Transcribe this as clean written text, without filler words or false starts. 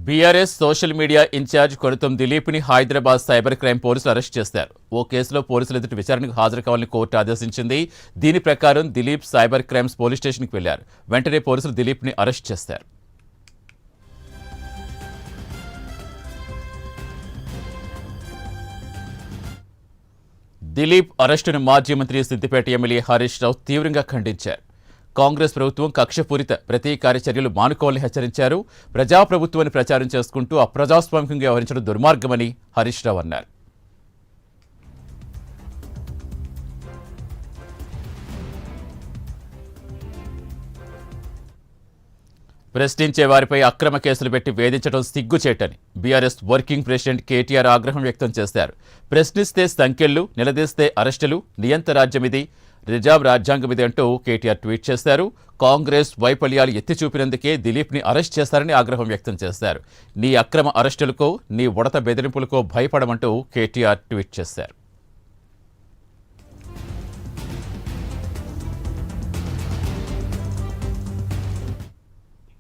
BRS social media in charge Koratam దిలీప్ని Hyderabad cyber crime పోలీసులు arrest చేశారు. ఓ కేసులో పోలీసులు ఎదుటి విచారణకు హాజరు కావాలని కోర్టు ఆదేశించింది. దీని ప్రకారం దిలీప్ సైబర్ క్రైమ్స్ పోలీస్ స్టేషన్కి వెళ్లారు. వెంటనే పోలీసులు దిలీప్ని అరెస్ట్ చేశారు. దిలీప్ అరెస్టును మాజీ మంత్రి సిద్దిపేట ఎమ్మెల్యే హరీష్ రావు తీవ్రంగా ఖండించారు. కాంగ్రెస్ ప్రభుత్వం కక్షపూరిత ప్రతీకార చర్యలు మానుకోవాలని హెచ్చరించారు. ప్రజాప్రభుత్వాన్ని ప్రచారం చేసుకుంటూ అప్రజాస్వామికంగా వ్యవహరించడం దుర్మార్గమని హరీష్ రావు అన్నారు. ప్రశ్నించే వారిపై అక్రమ కేసులు పెట్టి వేధించడం సిగ్గుచేటని బీఆర్ఎస్ వర్కింగ్ ప్రెసిడెంట్ కేటీఆర్ ఆగ్రహం వ్యక్తం చేశారు. ప్రశ్నిస్తే సంఖ్యలు, నిలదీస్తే అరెస్టులు, నియంత రాజ్యమిది, రిజర్వ్ రాజ్యాంగమిది అంటూ కేటీఆర్ ట్వీట్ చేశారు. కాంగ్రెస్ వైఫల్యాలు ఎత్తి చూపినందుకే దిలీప్ని అరెస్ట్ చేశారని ఆగ్రహం వ్యక్తం చేశారు. నీ అక్రమ అరెస్టులకో, నీ ఉడత బెదిరింపులకో భయపడమంటూ కేటీఆర్ ట్వీట్ చేశారు.